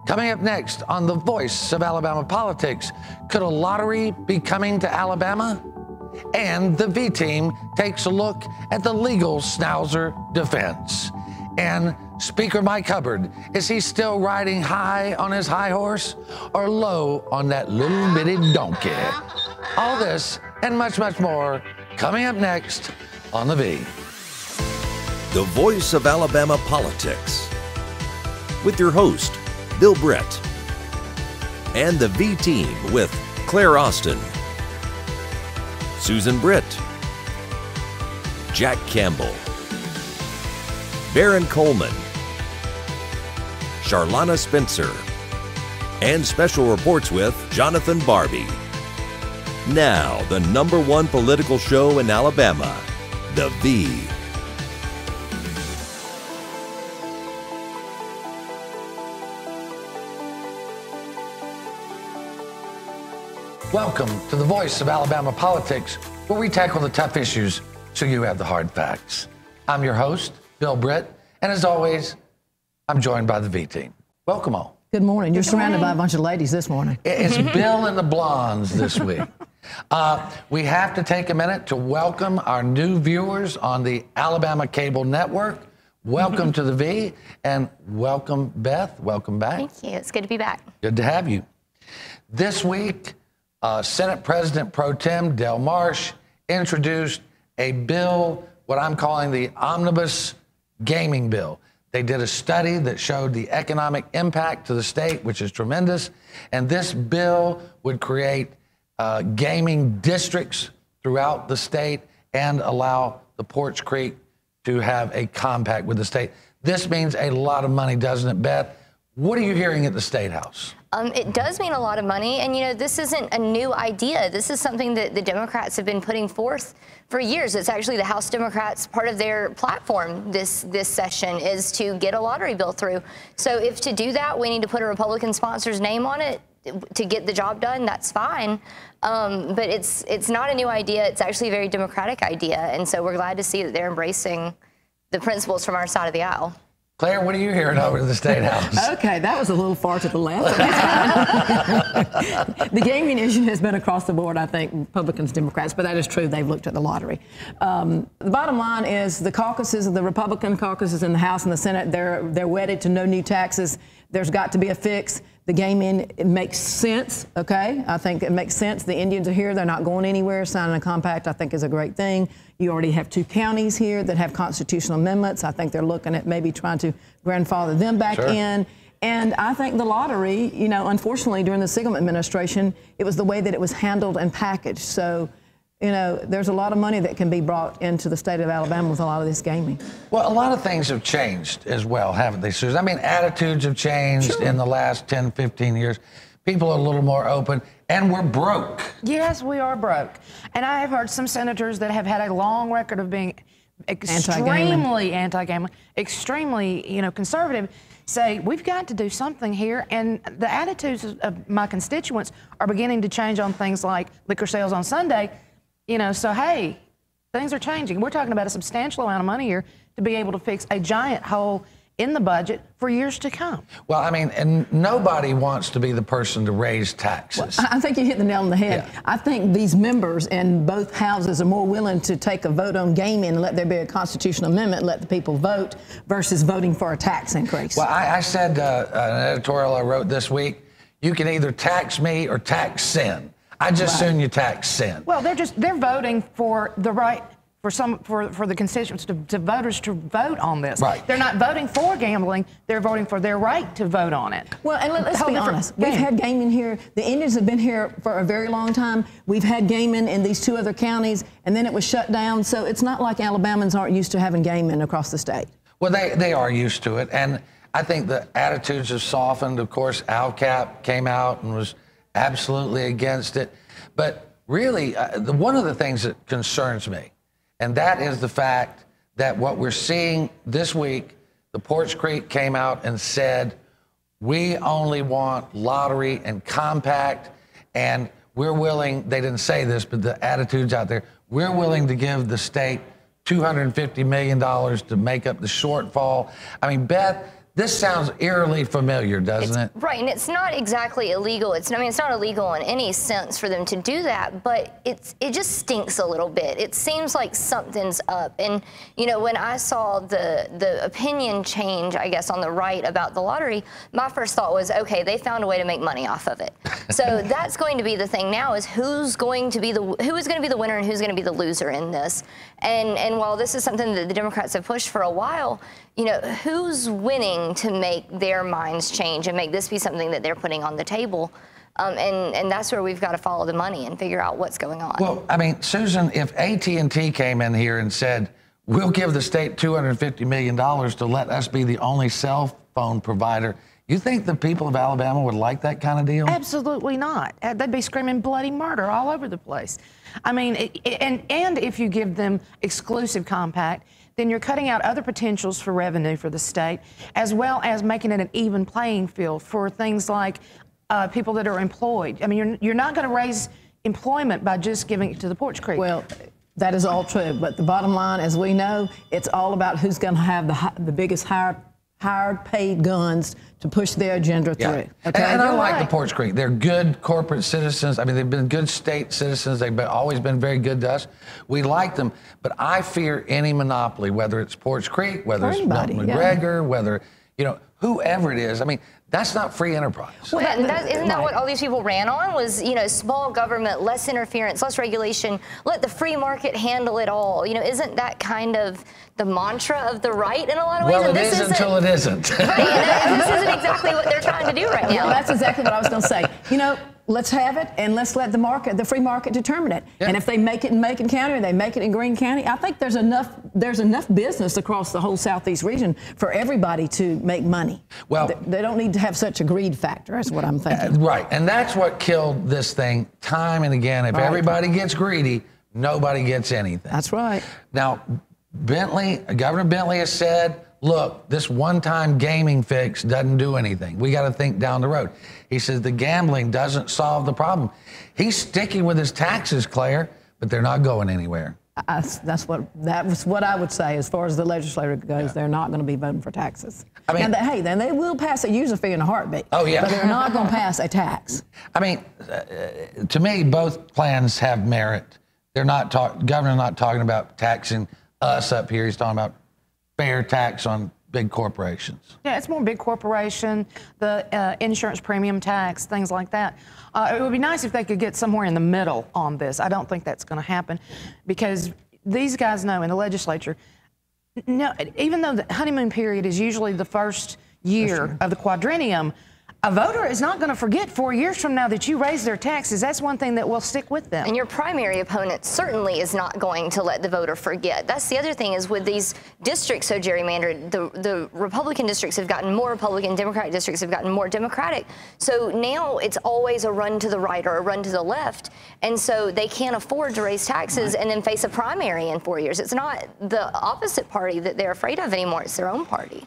Coming up next on The Voice of Alabama Politics, could a lottery be coming to Alabama? And the V-Team takes a look at the legal Schnauzer defense. And Speaker Mike Hubbard, is he still riding high on his high horse or low on that little bitty donkey? All this and much, much more coming up next on The V. The Voice of Alabama Politics with your host, Bill Brett, and the V-Team with Claire Austin, Susan Britt, Jack Campbell, Baron Coleman, Charlana Spencer, and special reports with Jonathan Barbie. Now, the #1 political show in Alabama, The V. Welcome to The Voice of Alabama Politics, where we tackle the tough issues so you have the hard facts. I'm your host, Bill Britt, and as always, I'm joined by the V-Team. Welcome all. Good morning. You're surrounded by a bunch of ladies this morning. It's Bill and the Blondes this week. We have to take a minute to welcome our new viewers on the Alabama Cable Network. Welcome to the V, and welcome, Beth. Welcome back. Thank you. It's good to be back. Good to have you. This week, Senate President Pro Tem Del Marsh introduced a bill, what I'm calling the Omnibus Gaming Bill. They did a study that showed the economic impact to the state, which is tremendous. And this bill would create gaming districts throughout the state and allow the Porch Creek to have a compact with the state. This means a lot of money, doesn't it, Beth? What are you hearing at the State House? It does mean a lot of money. And, you know, this isn't a new idea. This is something that the Democrats have been putting forth for years. It's actually the House Democrats, part of their platform this session is to get a lottery bill through. So if to do that, we need to put a Republican sponsor's name on it to get the job done, that's fine. But it's not a new idea. It's actually a very Democratic idea. And so we're glad to see that they're embracing the principles from our side of the aisle. Claire, what are you hearing over to the State House? Okay, that was a little far to the left. The gaming issue has been across the board, I think, Republicans, Democrats, but that is true. They've looked at the lottery. The bottom line is the caucuses, the Republican caucuses in the House and the Senate, they're wedded to no new taxes. There's got to be a fix. The gaming, it makes sense, okay? I think it makes sense. The Indians are here. They're not going anywhere. Signing a compact, I think, is a great thing. You already have 2 counties here that have constitutional amendments. I think they're looking at maybe trying to grandfather them back in. And I think the lottery, you know, unfortunately, during the Sigel administration, it was the way that it was handled and packaged. So, you know, there's a lot of money that can be brought into the state of Alabama with a lot of this gaming. Well, a lot of things have changed as well, haven't they, Susan? I mean, attitudes have changed in the last 10, 15 years. People are a little more open, and we're broke. Yes, we are broke. And I have heard some senators that have had a long record of being extremely anti-gambling, extremely, you know, conservative, say, we've got to do something here. And the attitudes of my constituents are beginning to change on things like liquor sales on Sunday. You know, so, hey, things are changing. We're talking about a substantial amount of money here to be able to fix a giant hole in the budget for years to come. Well, I mean, and nobody wants to be the person to raise taxes. Well, I think you hit the nail on the head. Yeah. I think these members in both houses are more willing to take a vote on gaming and let there be a constitutional amendment, let the people vote, versus voting for a tax increase. Well, I said an editorial I wrote this week, you can either tax me or tax sin. I just assume you tax sin. Well, they're voting for the right for the constituents to voters to vote on this. Right. They're not voting for gambling. They're voting for their right to vote on it. Well, and let's be honest. We've had gaming here. The Indians have been here for a very long time. We've had gaming in these 2 other counties, and then it was shut down. So it's not like Alabamans aren't used to having gaming across the state. Well, they are used to it, and I think the attitudes have softened. Of course, ALCAP came out and was absolutely against it. But really, one of the things that concerns me, and that is the fact that what we're seeing this week, the Porch Creek came out and said, we only want lottery and compact, and we're willing, they didn't say this, but the attitude's out there, we're willing to give the state $250 million to make up the shortfall. I mean, Beth, This sounds eerily familiar, doesn't it? Right, and it's not exactly illegal. It's not illegal in any sense for them to do that, but it just stinks a little bit. It seems like something's up. And you know, when I saw the opinion change, I guess, on the right about the lottery, my first thought was, okay, they found a way to make money off of it. So that's going to be the thing now, is who is going to be the winner and who's going to be the loser in this. And while this is something that the Democrats have pushed for a while, you know, who's winning to make their minds change and make this be something that they're putting on the table? And that's where we've got to follow the money and figure out what's going on. Well, I mean, Susan, if AT&T came in here and said, we'll give the state $250 million to let us be the only cell phone provider, you think the people of Alabama would like that kind of deal? Absolutely not. They'd be screaming bloody murder all over the place. I mean, and if you give them exclusive compact, then you're cutting out other potentials for revenue for the state, as well as making it an even playing field for things like people that are employed. I mean, you're not going to raise employment by just giving it to the Porch Creek. Well, that is all true, but the bottom line, as we know, it's all about who's going to have the biggest hired paid guns to push their agenda through. Okay? And I like the Porch Creek. They're good corporate citizens. I mean, they've been good state citizens. They've always been very good to us. We like them, but I fear any monopoly, whether it's Porch Creek, whether it's Milton McGregor, whether, you know, whoever it is. I mean, that's not free enterprise. Well, isn't that what all these people ran on? Was, you know, small government, less interference, less regulation, let the free market handle it all. You know, isn't that kind of the mantra of the right in a lot of ways? Well, it is until it isn't. Right, and this isn't exactly what they're trying to do right now. Well, that's exactly what I was going to say. You know, let's have it, and let's let the free market determine it. Yeah. And if they make it in Macon County or they make it in Greene County, I think there's enough business across the whole Southeast region for everybody to make money. Well, they don't need to have such a greed factor. That's what I'm thinking. Right, and that's what killed this thing time and again. If everybody gets greedy, nobody gets anything. That's right. Now, Governor Bentley has said, look, this one-time gaming fix doesn't do anything. We got to think down the road. He says the gambling doesn't solve the problem. He's sticking with his taxes, Claire, but they're not going anywhere. That was what I would say as far as the legislature goes. Yeah. They're not going to be voting for taxes. I mean, then they will pass a user fee in a heartbeat. Oh, yeah. But they're not going to pass a tax. I mean, to me, both plans have merit. Governor's not talking about taxing us up here. He's talking about fair tax on big corporations. Yeah, it's more big corporation, the insurance premium tax, things like that. It would be nice if they could get somewhere in the middle on this. I don't think that's going to happen because these guys know in the legislature, no, even though the honeymoon period is usually the first year of the quadrennium, a voter is not going to forget 4 years from now that you raised their taxes. That's one thing that will stick with them. And your primary opponent certainly is not going to let the voter forget. That's the other thing, is with these districts so gerrymandered, the Republican districts have gotten more Republican, Democratic districts have gotten more Democratic. So now it's always a run to the right or a run to the left. And so they can't afford to raise taxes and then face a primary in 4 years. It's not the opposite party that they're afraid of anymore. It's their own party.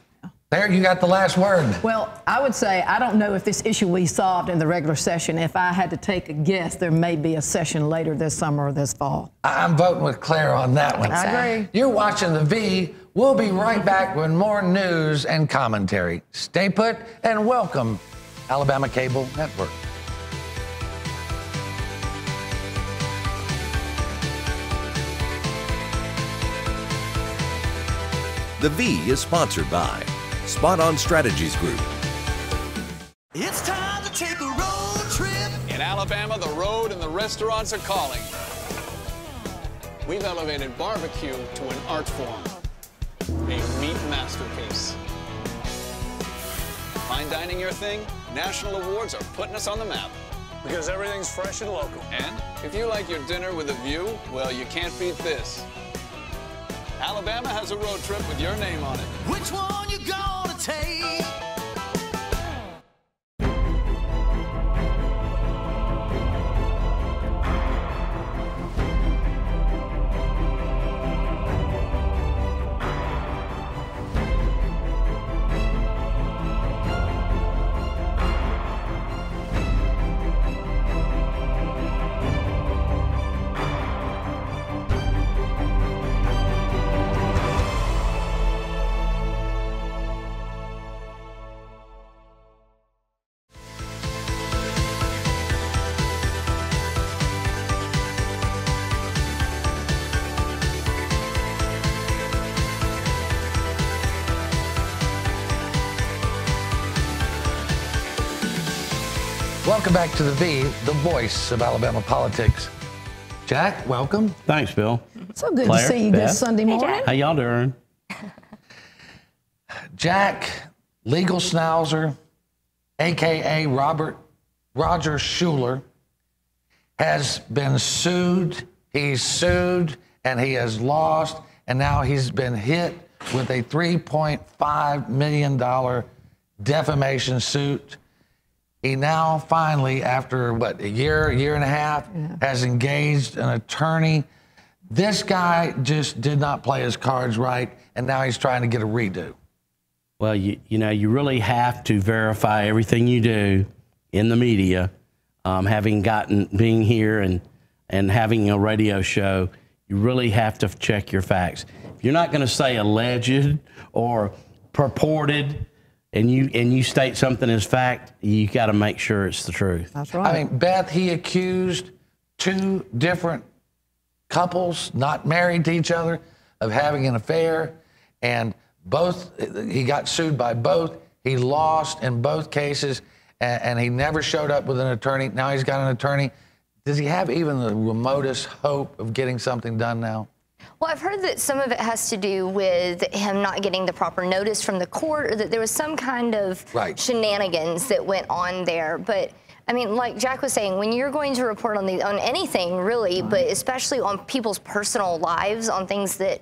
There, you got the last word. Well, I would say I don't know if this issue will be solved in the regular session. If I had to take a guess, there may be a session later this summer or this fall. I'm voting with Claire on that one. I agree. You're watching The V. We'll be right back with more news and commentary. Stay put and welcome Alabama Cable Network. The V is sponsored by Spot On Strategies Group. It's time to take a road trip. In Alabama, the road and the restaurants are calling. We've elevated barbecue to an art form, a meat masterpiece. Fine dining your thing? National awards are putting us on the map. Because everything's fresh and local. And if you like your dinner with a view, well, you can't beat this. Alabama has a road trip with your name on it. Which one you gonna take? Welcome back to the voice of Alabama politics. Jack, welcome. Thanks, Bill. So good Claire, to see you Beth. this Sunday morning. How y'all doing? Jack, legal schnauzer, a.k.a. Roger Schuler, has been sued. He's sued, and he has lost, and now he's been hit with a $3.5 million defamation suit. He now finally, after what, a year and a half, has engaged an attorney. This guy just did not play his cards right, and now he's trying to get a redo. Well, you know, you really have to verify everything you do in the media. Being here and having a radio show, you really have to check your facts. If you're not going to say alleged or purported, and you state something as fact, you got to make sure it's the truth. That's right. I mean, Beth, he accused two different couples, not married to each other, of having an affair, and he got sued by both. He lost in both cases, and he never showed up with an attorney. Now he's got an attorney. Does he have even the remotest hope of getting something done now? Well, I've heard that some of it has to do with him not getting the proper notice from the court, or that there was some kind of shenanigans that went on there. But I mean, like Jack was saying, when you're going to report on anything really, but especially on people's personal lives, on things that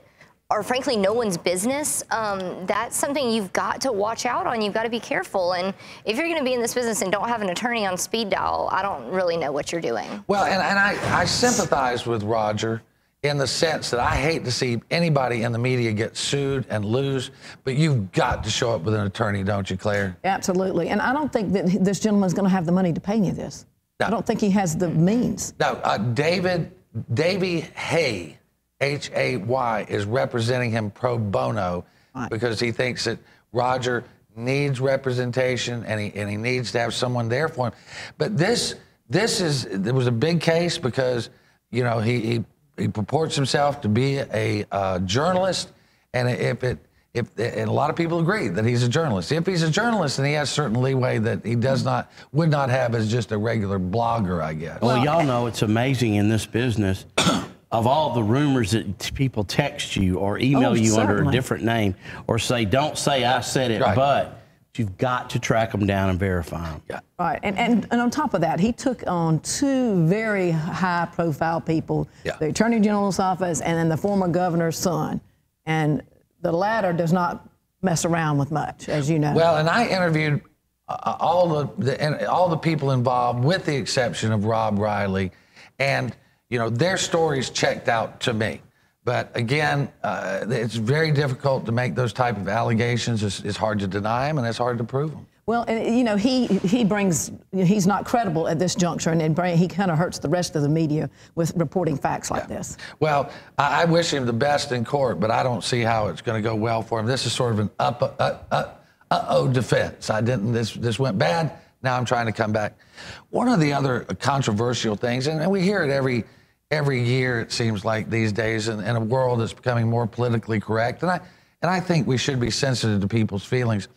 are frankly no one's business, that's something you've got to watch out on. You've got to be careful. And if you're going to be in this business and don't have an attorney on speed dial, I don't really know what you're doing. Well, and I sympathize with Roger in the sense that I hate to see anybody in the media get sued and lose, but you've got to show up with an attorney, don't you, Claire? Absolutely. And I don't think that this gentleman's going to have the money to pay any of this. No. I don't think he has the means. No, Davy Hay, Hay, is representing him pro bono because he thinks that Roger needs representation and he needs to have someone there for him. But there was a big case because, you know, he purports himself to be a journalist, and and a lot of people agree that he's a journalist. If he's a journalist, then he has certain leeway that he would not have as just a regular blogger, I guess. Well, y'all know it's amazing in this business. Of all the rumors that people text you or email you under a different name or say, don't say I said it, but you've got to track them down and verify them. Yeah. Right. And on top of that, he took on two very high-profile people, the Attorney General's office and then the former governor's son. And the latter does not mess around with much, as you know. Well, and I interviewed all the people involved, with the exception of Rob Riley, and you know, their stories checked out to me. But again, it's very difficult to make those type of allegations. It's hard to deny them, and it's hard to prove them. Well, and, you know, he's not credible at this juncture, and he kind of hurts the rest of the media with reporting facts like this. Well, I wish him the best in court, but I don't see how it's going to go well for him. This is sort of an uh-oh defense. This went bad. Now I'm trying to come back. One of the other controversial things, and we hear it every year, it seems like these days, in a world that's becoming more politically correct, and I think we should be sensitive to people's feelings.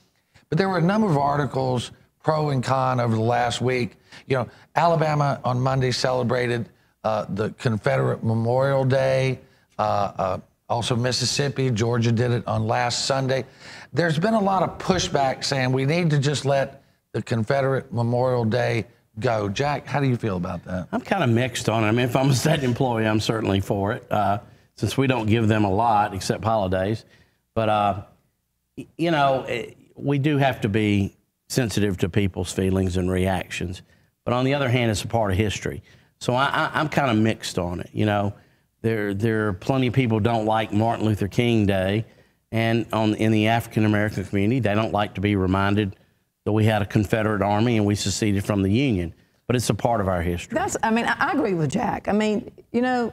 But there were a number of articles, pro and con, over the last week. You know, Alabama on Monday celebrated the Confederate Memorial Day. Also Mississippi, Georgia did it on last Sunday. There's been a lot of pushback saying we need to just let the Confederate Memorial Day go. Jack, how do you feel about that? I'm kind of mixed on it. I mean, if I'm a state employee, I'm certainly for it, since we don't give them a lot except holidays. But, you know, we do have to be sensitive to people's feelings and reactions. But on the other hand, it's a part of history. So I'm kind of mixed on it. You know, there are plenty of people who don't like Martin Luther King Day. And in the African-American community, they don't like to be reminded that we had a Confederate Army and we seceded from the Union. But it's a part of our history. I agree with Jack. I mean, you know,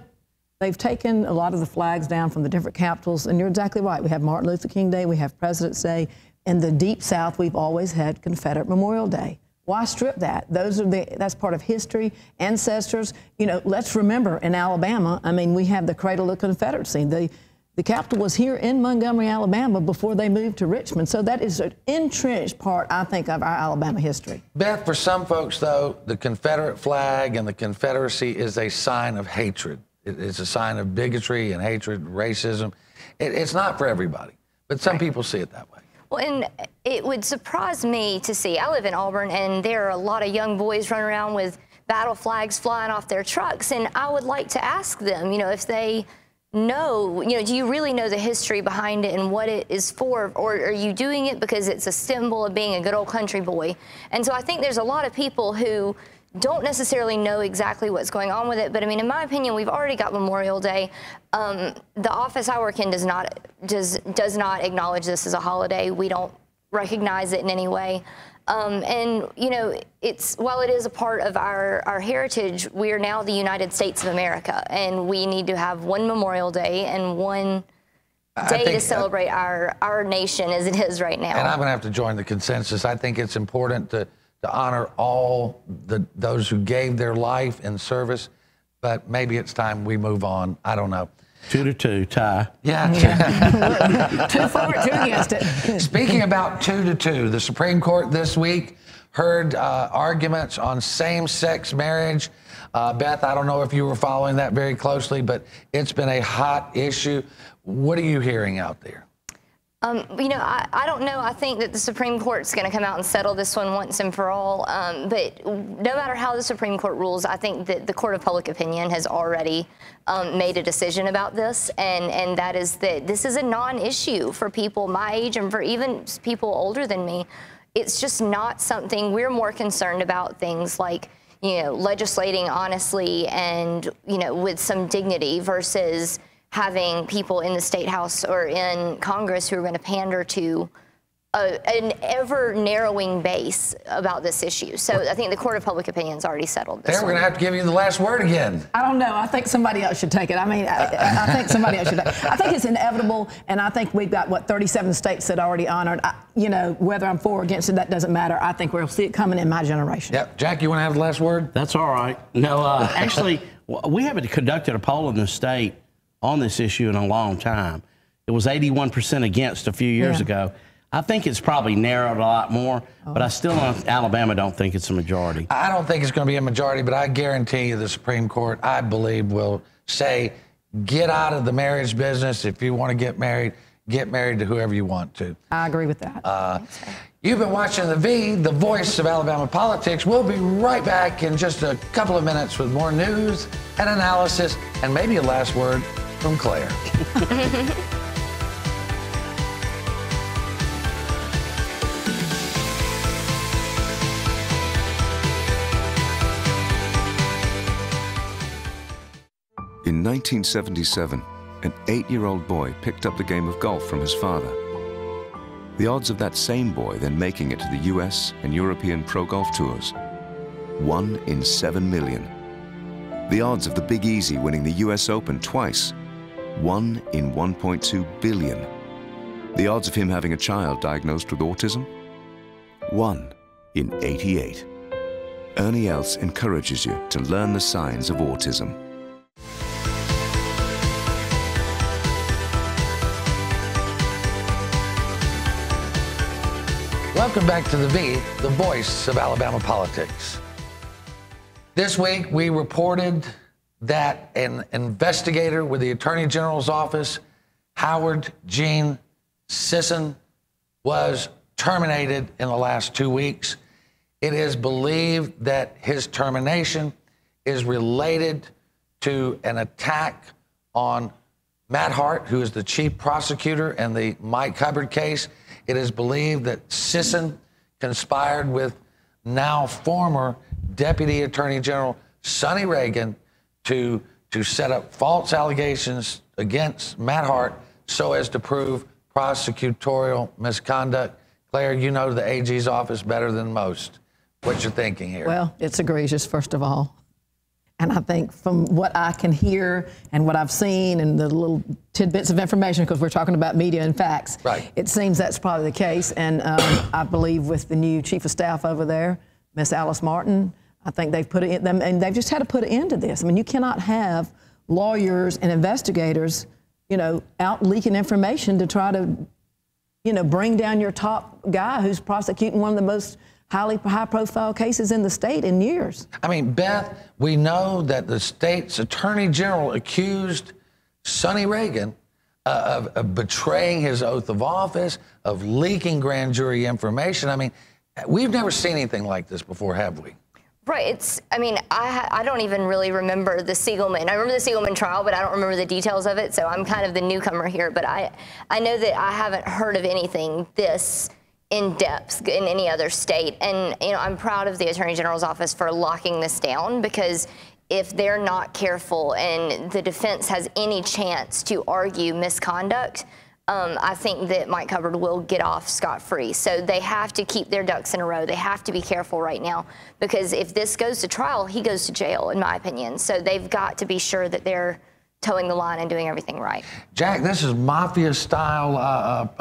they've taken a lot of the flags down from the different capitals, and you're exactly right. We have Martin Luther King Day, we have President's Day. In the Deep South, we've always had Confederate Memorial Day. Why strip that? That's part of history, ancestors. You know, let's remember in Alabama, I mean, we have the cradle of the Confederacy. the Capitol was here in Montgomery, Alabama before they moved to Richmond. So that is an entrenched part, I think, of our Alabama history. Beth, for some folks, though, the Confederate flag and the Confederacy is a sign of hatred. It's a sign of bigotry and hatred, racism. It's not for everybody, but some people see it that way. Well, and it would surprise me to see, I live in Auburn, and there are a lot of young boys running around with battle flags flying off their trucks, and I would like to ask them, you know, if they know, you know, do you really know the history behind it and what it is for, or are you doing it because it's a symbol of being a good old country boy? And so I think there's a lot of people who don't necessarily know exactly what's going on with it, but I mean, in my opinion, we've already got Memorial Day. The office I work in does not acknowledge this as a holiday. We don't recognize it in any way. And you know, while it is a part of our heritage, we are now the United States of America, and we need to have one Memorial Day and one day to celebrate our nation as it is right now. And I'm going to have to join the consensus. I think it's important to honor all those who gave their life in service, but maybe it's time we move on. I don't know. 2-2 tie. Yeah. 2 for it, 2 against it. Speaking about 2-2, the Supreme Court this week heard arguments on same-sex marriage. Beth, I don't know if you were following that very closely, but it's been a hot issue. What are you hearing out there? You know, I don't know. I think that the Supreme Court's going to come out and settle this one once and for all. But no matter how the Supreme Court rules, I think that the Court of Public Opinion has already made a decision about this, and that is that this is a non-issue for people my age and for even people older than me. It's just not something. We're more concerned about things like, you know, legislating honestly and, you know, with some dignity versus having people in the State House or in Congress who are going to pander to an ever-narrowing base about this issue. So I think the Court of Public Opinion's already settled this. We're going to have to give you the last word again. I don't know. I think somebody else should take it. I mean, I think somebody else should take it. I think it's inevitable, and I think we've got, what, 37 states that already honored. You know, whether I'm for or against it, that doesn't matter. I think we'll see it coming in my generation. Yep. Jack, you want to have the last word? That's all right. No, actually, we haven't conducted a poll in the state on this issue in a long time. It was 81% against a few years ago. I think it's probably narrowed a lot more, but I still, Alabama, don't think it's a majority. I don't think it's going to be a majority, but I guarantee you the Supreme Court, I believe, will say, get out of the marriage business. If you want to get married to whoever you want to. I agree with that. You've been watching the voice of Alabama politics. We'll be right back in just a couple of minutes with more news and analysis and maybe a last word from Claire. In 1977, an 8-year-old boy picked up the game of golf from his father. The odds of that same boy then making it to the US and European Pro Golf Tours, 1 in 7 million. The odds of the Big Easy winning the US Open twice, 1 in 1.2 billion. The odds of him having a child diagnosed with autism, 1 in 88. Ernie Els encourages you to learn the signs of autism. Welcome back to the voice of Alabama politics. This week, we reported that an investigator with the Attorney General's office, Howard Gene Sisson, was terminated in the last 2 weeks. It is believed that his termination is related to an attack on Matt Hart, who is the chief prosecutor in the Mike Hubbard case. It is believed that Sisson conspired with now former Deputy Attorney General Sonny Reagan to set up false allegations against Matt Hart so as to prove prosecutorial misconduct. Claire, you know the AG's office better than most. What's your thinking here? Well, it's egregious, first of all. And I think from what I can hear and what I've seen and the little tidbits of information, because we're talking about media and facts, right, it seems that's probably the case. And I believe with the new chief of staff over there, Miss Alice Martin, I think they've put it in, and they've just had to put an end to this. I mean, you cannot have lawyers and investigators out leaking information to try to, bring down your top guy who's prosecuting one of the most high-profile cases in the state in years. I mean, Beth, we know that the state's attorney general accused Sonny Reagan of betraying his oath of office, of leaking grand jury information. I mean, we've never seen anything like this before, have we? Right. I don't even really remember the Siegelman. I remember the Siegelman trial, but I don't remember the details of it. So I'm kind of the newcomer here. But I know that I haven't heard of anything this in depth in any other state. And, I'm proud of the Attorney General's office for locking this down, because if they're not careful and the defense has any chance to argue misconduct, I think that Mike Hubbard will get off scot-free. So they have to keep their ducks in a row. They have to be careful right now, because if this goes to trial, he goes to jail, in my opinion. So they've got to be sure that they're towing the line and doing everything right. Jack, this is mafia-style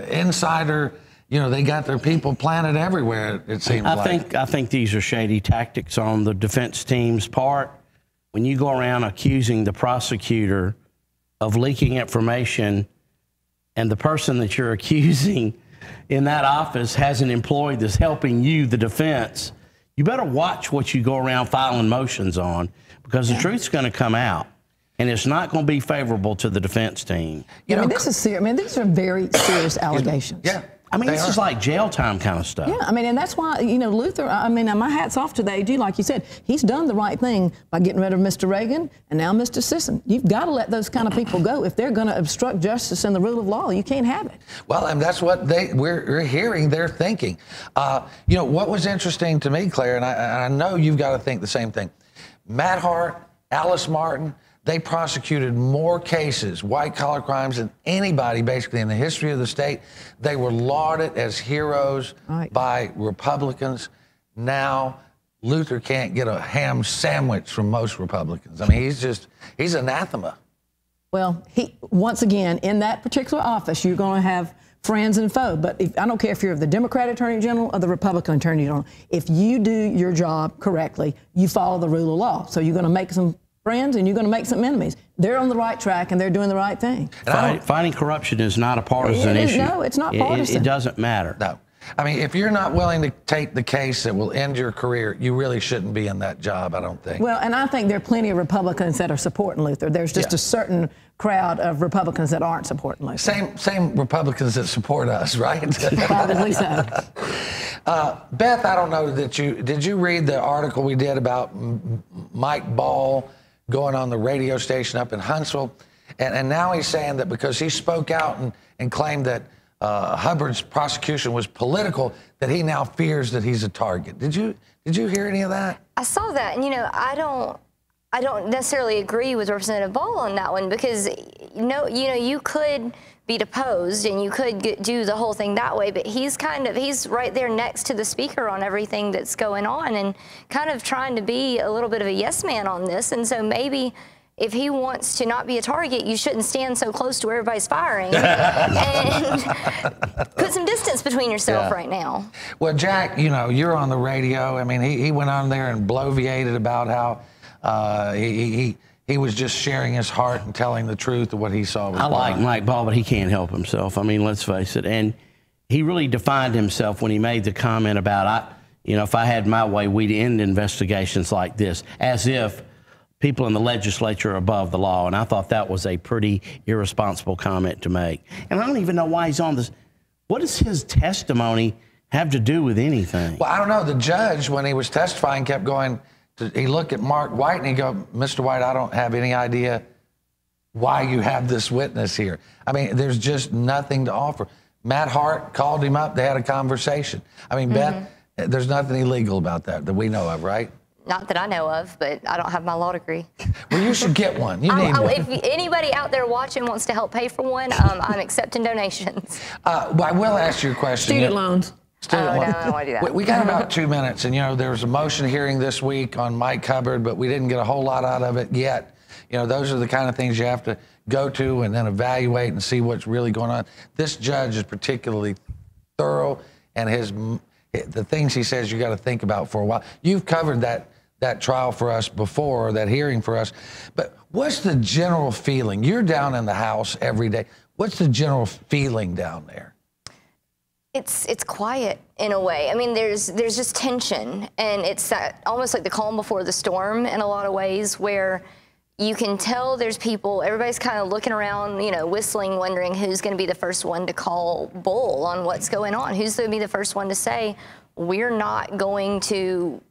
insider. They got their people planted everywhere, it seems like. I think these are shady tactics on the defense team's part. When you go around accusing the prosecutor of leaking information, and the person that you're accusing in that office has an employee that's helping you, the defense, you better watch what you go around filing motions on, because the truth's going to come out, and it's not going to be favorable to the defense team. This is serious. These are very serious allegations. Yeah. This is like jail time kind of stuff. Yeah, and that's why, Luther, my hat's off to the AG. Like you said, he's done the right thing by getting rid of Mr. Reagan and now Mr. Sisson. You've got to let those kind of people go. If they're going to obstruct justice and the rule of law, you can't have it. Well, and that's what we're hearing, they're thinking. What was interesting to me, Claire, and I know you've got to think the same thing. Matt Hart, Alice Martin, they prosecuted more cases, white-collar crimes, than anybody basically in the history of the state. They were lauded as heroes by Republicans. Now, Luther can't get a ham sandwich from most Republicans. He's anathema. Well, once again, in that particular office, you're going to have friends and foes. But I don't care if you're the Democrat Attorney General or the Republican Attorney General. If you do your job correctly, you follow the rule of law. So you're going to make some friends and you're going to make some enemies. They're on the right track and they're doing the right thing. Fighting corruption is not a partisan issue. No, it's not partisan. It doesn't matter. No. If you're not willing to take the case that will end your career, you really shouldn't be in that job, I don't think. Well, and I think there are plenty of Republicans that are supporting Luther. There's just a certain crowd of Republicans that aren't supporting Luther. Same Republicans that support us, right? Probably so. Beth, I don't know that did you read the article we did about Mike Ball going on the radio station up in Huntsville? And now he's saying that because he spoke out and claimed that Hubbard's prosecution was political, that he now fears that he's a target. Did you hear any of that? I saw that, and I don't necessarily agree with Representative Ball on that one, because you could be deposed and you could do the whole thing that way, but he's right there next to the speaker on everything that's going on and kind of trying to be a little bit of a yes man on this. And so maybe if he wants to not be a target, you shouldn't stand so close to where everybody's firing and put some distance between yourself right now. Well, Jack, you're on the radio. He went on there and bloviated about how he was just sharing his heart and telling the truth of what he saw. I like Mike Ball, but he can't help himself. Let's face it. And he really defined himself when he made the comment about, if I had my way, we'd end investigations like this, as if people in the legislature are above the law. And I thought that was a pretty irresponsible comment to make. And I don't even know why he's on this. What does his testimony have to do with anything? Well, I don't know. The judge, when he was testifying, kept going. He looked at Mark White and he go, Mr. White, I don't have any idea why you have this witness here. There's just nothing to offer. Matt Hart called him up. They had a conversation. Beth, there's nothing illegal about that we know of, right? Not that I know of, but I don't have my law degree. Well, you should get one. You need one. If anybody out there watching wants to help pay for one, I'm accepting donations. Well, I will ask you a question. Student loans. No, I don't want to do that. We got about 2 minutes, and there was a motion hearing this week on Mike Hubbard, but we didn't get a whole lot out of it yet. Those are the kind of things you have to go to and then evaluate and see what's really going on. This judge is particularly thorough, and the things he says you got to think about for a while. You've covered that trial for us before, that hearing for us. But what's the general feeling? You're down in the House every day. What's the general feeling down there? It's quiet in a way. I mean, there's just tension, and it's that almost like the calm before the storm in a lot of ways, where you can tell there's people, everybody's kind of looking around, you know, whistling, wondering who's going to be the first one to call bull on what's going on. Who's going to be the first one to say, we're not going to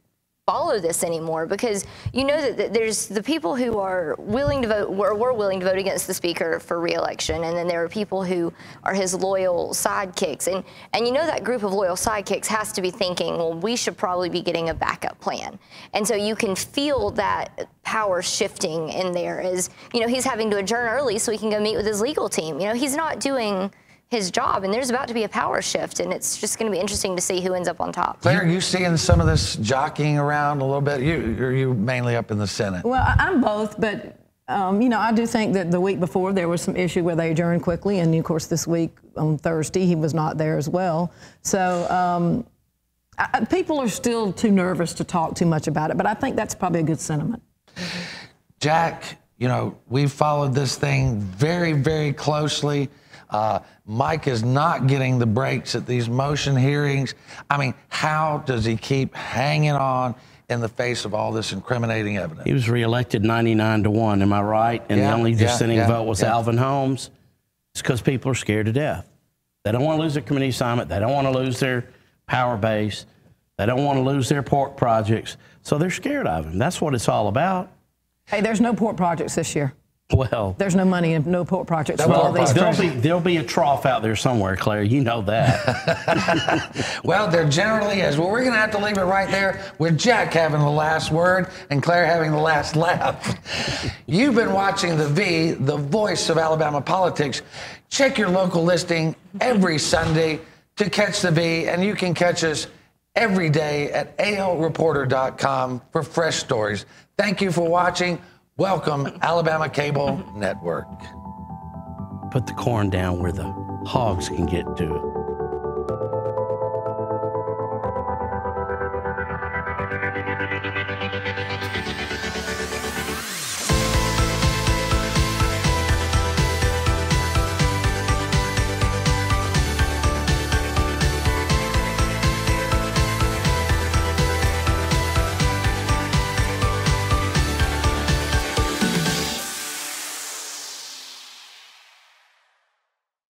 follow this anymore? Because you know that there's the people who are willing to vote, were willing to vote against the speaker for re-election, and then there are people who are his loyal sidekicks, and you know that group of loyal sidekicks has to be thinking, well, we should probably be getting a backup plan. And so you can feel that power shifting in there as, you know, he's having to adjourn early so he can go meet with his legal team. You know, he's not doing his job, and there's about to be a power shift, and it's just going to be interesting to see who ends up on top. Claire, are you seeing some of this jockeying around a little bit? You mainly up in the Senate? Well, I'm both, but you know, I do think that the week before there was some issue where they adjourned quickly, and of course this week on Thursday he was not there as well. So people are still too nervous to talk too much about it, but I think that's probably a good sentiment. Jack, you know, we've followed this thing very, very closely. Mike is not getting the breaks at these motion hearings. I mean, how does he keep hanging on in the face of all this incriminating evidence? He was reelected 99-1, am I right? And the only dissenting vote was Alvin Holmes. It's because people are scared to death. They don't want to lose their community assignment. They don't want to lose their power base. They don't want to lose their pork projects. So they're scared of him. That's what it's all about. Hey, there's no pork projects this year. Well, there's no money and no pork projects. There'll be a trough out there somewhere, Claire. You know that. Well, there generally is. Well, we're going to have to leave it right there with Jack having the last word and Claire having the last laugh. You've been watching The V, the voice of Alabama politics. Check your local listing every Sunday to catch The V, and you can catch us every day at alreporter.com for fresh stories. Thank you for watching. Welcome, Alabama Cable Network. Put the corn down where the hogs can get to it.